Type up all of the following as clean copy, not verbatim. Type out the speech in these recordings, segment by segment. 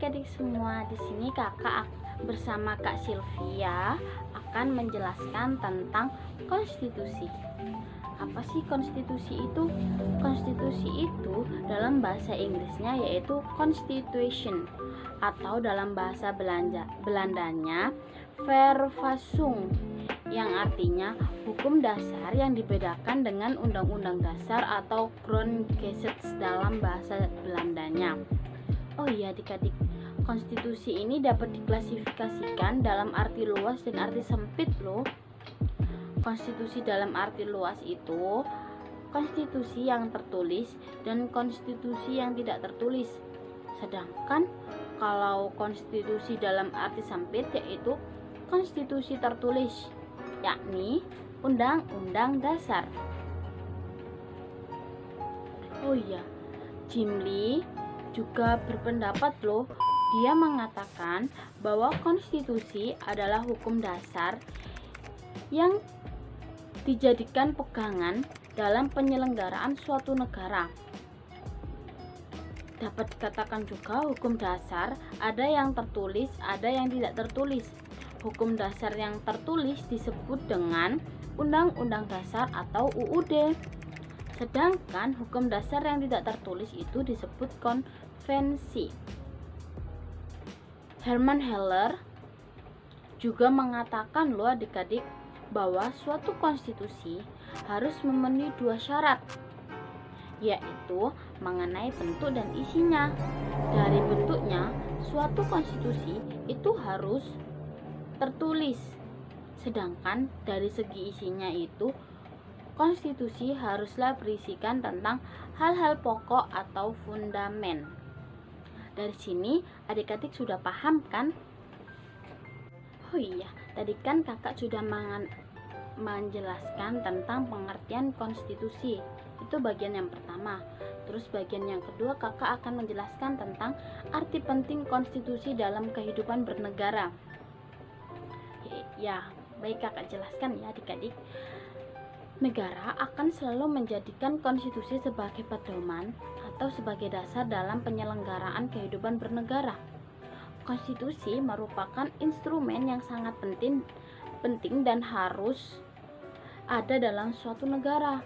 adik-adik semua, di sini kakak bersama Kak Sylvia akan menjelaskan tentang konstitusi. Apa sih konstitusi itu? Konstitusi itu dalam bahasa Inggrisnya yaitu constitution, atau dalam bahasa Belandanya Verfassung, yang artinya hukum dasar yang dibedakan dengan undang-undang dasar atau Grondgesetz dalam bahasa Belandanya. Oh iya adik-adik, konstitusi ini dapat diklasifikasikan dalam arti luas dan arti sempit loh. Konstitusi dalam arti luas itu konstitusi yang tertulis dan konstitusi yang tidak tertulis. Sedangkan kalau konstitusi dalam arti sempit yaitu konstitusi tertulis, yakni undang-undang dasar. Oh iya, Jim Lee juga berpendapat loh. Dia mengatakan bahwa konstitusi adalah hukum dasar yang dijadikan pegangan dalam penyelenggaraan suatu negara. Dapat dikatakan juga hukum dasar ada yang tertulis, ada yang tidak tertulis. Hukum dasar yang tertulis disebut dengan Undang-Undang Dasar atau UUD. Sedangkan hukum dasar yang tidak tertulis itu disebut konvensi. Herman Heller juga mengatakan loh adik-adik bahwa suatu konstitusi harus memenuhi 2 syarat, yaitu mengenai bentuk dan isinya. Dari bentuknya, suatu konstitusi itu harus tertulis, sedangkan dari segi isinya itu konstitusi haruslah berisikan tentang hal-hal pokok atau fundamen. Dari sini adik-adik sudah paham kan? Oh iya, tadi kan kakak sudah menjelaskan tentang pengertian konstitusi. Itu bagian yang pertama. Terus bagian yang kedua kakak akan menjelaskan tentang arti penting konstitusi dalam kehidupan bernegara. Ya, baik kakak jelaskan ya adik-adik. Negara akan selalu menjadikan konstitusi sebagai pedoman atau sebagai dasar dalam penyelenggaraan kehidupan bernegara. Konstitusi merupakan instrumen yang sangat penting dan harus ada dalam suatu negara.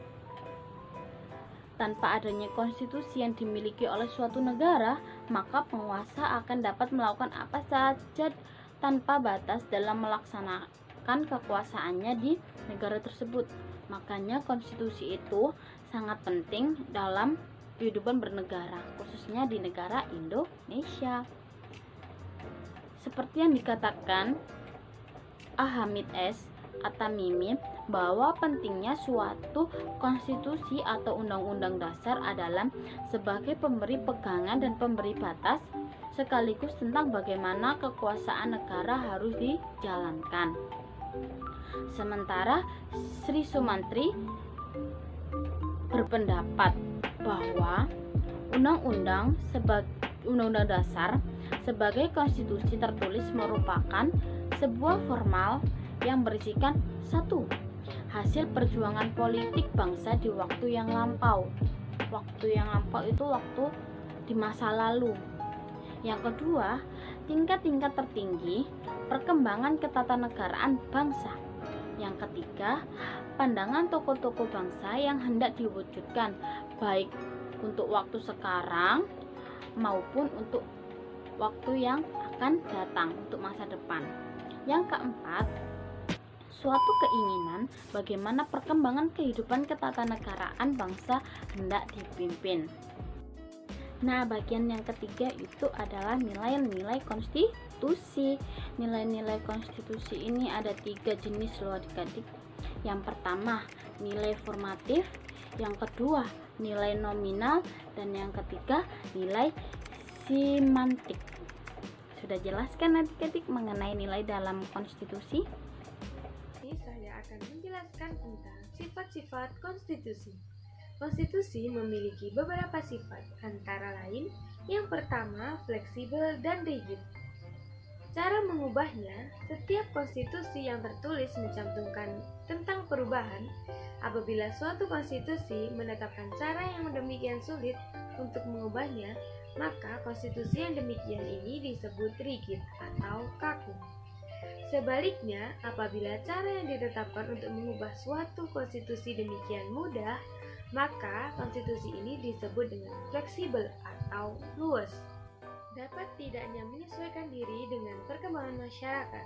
Tanpa adanya konstitusi yang dimiliki oleh suatu negara, maka penguasa akan dapat melakukan apa saja tanpa batas dalam melaksanakan kekuasaannya di negara tersebut. Makanya konstitusi itu sangat penting dalam kehidupan bernegara, khususnya di negara Indonesia. Seperti yang dikatakan Hamid S. At-Tamimi bahwa pentingnya suatu konstitusi atau undang-undang dasar adalah sebagai pemberi pegangan dan pemberi batas, sekaligus tentang bagaimana kekuasaan negara harus dijalankan. Sementara Sri Sumantri berpendapat bahwa undang-undang dasar sebagai konstitusi tertulis merupakan sebuah formal yang berisikan 1. Hasil perjuangan politik bangsa di waktu yang lampau. Waktu yang lampau itu waktu di masa lalu. Yang kedua, tingkat-tingkat tertinggi perkembangan ketatanegaraan bangsa. Yang ketiga, pandangan tokoh-tokoh bangsa yang hendak diwujudkan baik untuk waktu sekarang maupun untuk waktu yang akan datang, untuk masa depan. Yang keempat, suatu keinginan bagaimana perkembangan kehidupan ketatanegaraan bangsa hendak dipimpin. Nah, bagian yang ketiga itu adalah nilai-nilai konstitusi. Nilai-nilai konstitusi ini ada 3 jenis loh adik-adik. Yang pertama, nilai formatif. Yang kedua, nilai nominal. Dan yang ketiga, nilai semantik. Sudah jelaskan adik-adik mengenai nilai dalam konstitusi? Ini saya akan menjelaskan tentang sifat-sifat konstitusi. Konstitusi memiliki beberapa sifat, antara lain yang pertama, fleksibel dan rigid. Cara mengubahnya, setiap konstitusi yang tertulis mencantumkan tentang perubahan. Apabila suatu konstitusi menetapkan cara yang demikian sulit untuk mengubahnya, maka konstitusi yang demikian ini disebut rigid atau kaku. Sebaliknya, apabila cara yang ditetapkan untuk mengubah suatu konstitusi demikian mudah, maka konstitusi ini disebut dengan fleksibel atau luas. Dapat tidaknya menyesuaikan diri dengan perkembangan masyarakat.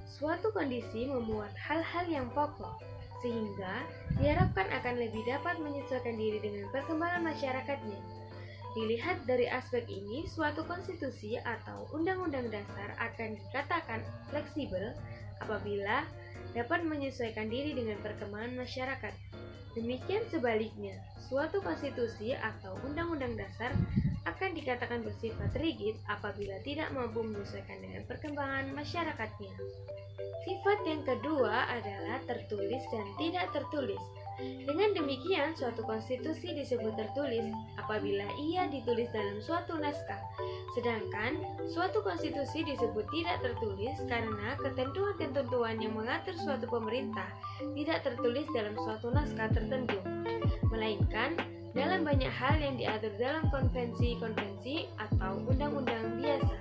Suatu kondisi memuat hal-hal yang pokok, sehingga diharapkan akan lebih dapat menyesuaikan diri dengan perkembangan masyarakatnya. Dilihat dari aspek ini, suatu konstitusi atau undang-undang dasar akan dikatakan fleksibel apabila dapat menyesuaikan diri dengan perkembangan masyarakat. Demikian sebaliknya, suatu konstitusi atau undang-undang dasar akan dikatakan bersifat rigid apabila tidak mampu menyesuaikan dengan perkembangan masyarakatnya. Sifat yang kedua adalah tertulis dan tidak tertulis. Dengan demikian, suatu konstitusi disebut tertulis apabila ia ditulis dalam suatu naskah, sedangkan suatu konstitusi disebut tidak tertulis karena ketentuan-ketentuan yang mengatur suatu pemerintah tidak tertulis dalam suatu naskah tertentu, melainkan dalam banyak hal yang diatur dalam konvensi-konvensi atau undang-undang biasa.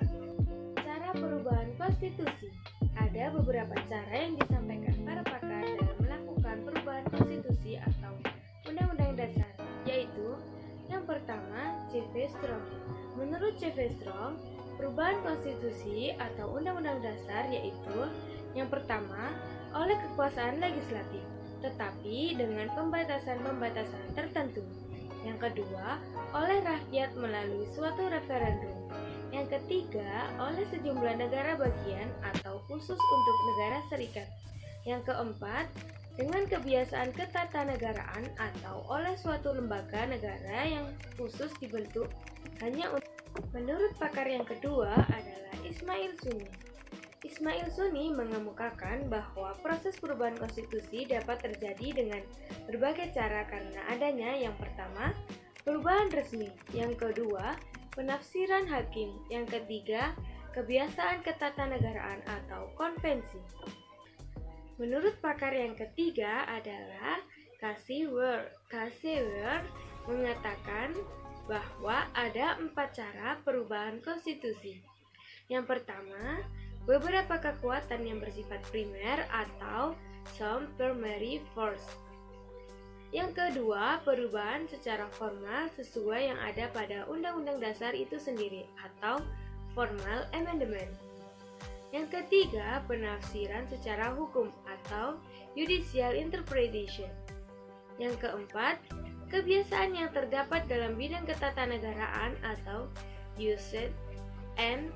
Cara perubahan konstitusi. Ada beberapa cara yang disampaikan para pakar dalam melakukan perubahan konstitusi atau undang-undang dasar, yaitu yang pertama, C.V. Strong. Menurut C.V. Strong, perubahan konstitusi atau undang-undang dasar yaitu yang pertama, oleh kekuasaan legislatif, tetapi dengan pembatasan-pembatasan tertentu. Yang kedua, oleh rakyat melalui suatu referendum. Yang ketiga, oleh sejumlah negara bagian atau khusus untuk negara serikat. Yang keempat, dengan kebiasaan ketatanegaraan atau oleh suatu lembaga negara yang khusus dibentuk hanya untuk. Menurut pakar yang kedua adalah Ismail Sunni. Ismail Sunni mengemukakan bahwa proses perubahan konstitusi dapat terjadi dengan berbagai cara karena adanya yang pertama, perubahan resmi, yang kedua, penafsiran hakim, yang ketiga, kebiasaan ketatanegaraan atau konvensi. Menurut pakar yang ketiga adalah Casey Ward. Casey Ward mengatakan bahwa ada 4 cara perubahan konstitusi. Yang pertama, beberapa kekuatan yang bersifat primer atau some primary force. Yang kedua, perubahan secara formal sesuai yang ada pada Undang-Undang Dasar itu sendiri atau formal amendment. Yang ketiga, penafsiran secara hukum atau judicial interpretation. Yang keempat, kebiasaan yang terdapat dalam bidang ketatanegaraan atau usage and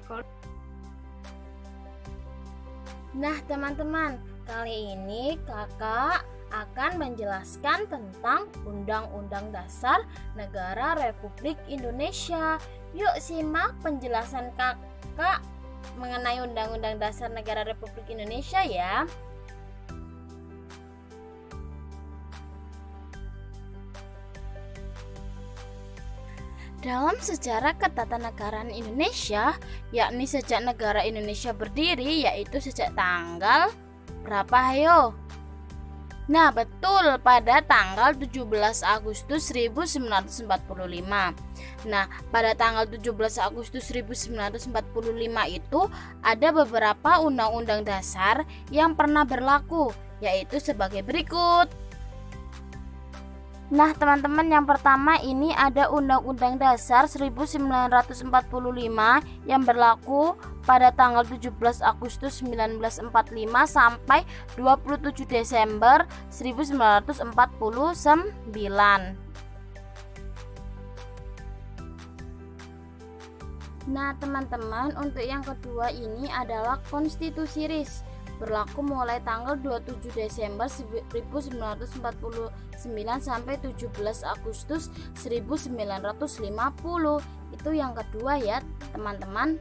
Nah, teman-teman, kali ini kakak akan menjelaskan tentang Undang-Undang Dasar Negara Republik Indonesia. Yuk simak penjelasan kakak mengenai Undang-Undang Dasar Negara Republik Indonesia ya. Dalam sejarah ketatanegaraan Indonesia, yakni sejak negara Indonesia berdiri, yaitu sejak tanggal berapa ayo? Nah, betul, pada tanggal 17 Agustus 1945. Nah, pada tanggal 17 Agustus 1945 itu ada beberapa undang-undang dasar yang pernah berlaku, yaitu sebagai berikut. Nah, teman-teman, yang pertama ini ada Undang-Undang Dasar 1945 yang berlaku pada tanggal 17 Agustus 1945 sampai 27 Desember 1949. Nah, teman-teman, untuk yang kedua ini adalah Konstitusi RIS, berlaku mulai tanggal 27 Desember 1949 sampai 17 Agustus 1950. Itu yang kedua ya, teman-teman.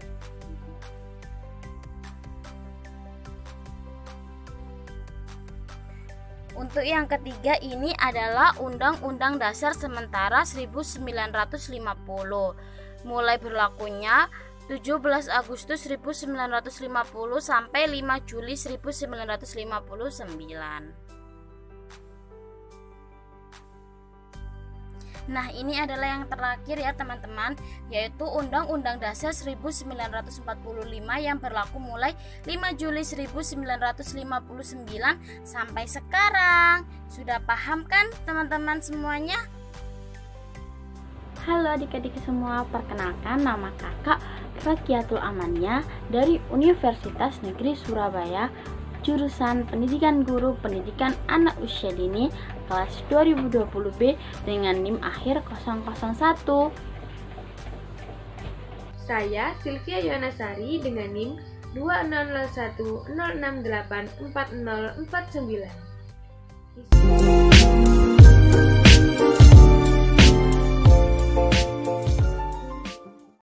Untuk yang ketiga ini adalah Undang-Undang Dasar Sementara 1950. Mulai berlakunya 17 Agustus 1950 sampai 5 Juli 1959. Nah, ini adalah yang terakhir ya teman-teman, yaitu Undang-Undang Dasar 1945 yang berlaku mulai 5 Juli 1959 sampai sekarang. Sudah paham kan teman-teman semuanya? Halo adik-adik semua, perkenalkan nama kakak Rakiatul Amania dari Universitas Negeri Surabaya, jurusan Pendidikan Guru Pendidikan Anak Usia Dini kelas 2020B dengan NIM akhir 001. Saya Sylvia Yonasari dengan NIM 200106840494.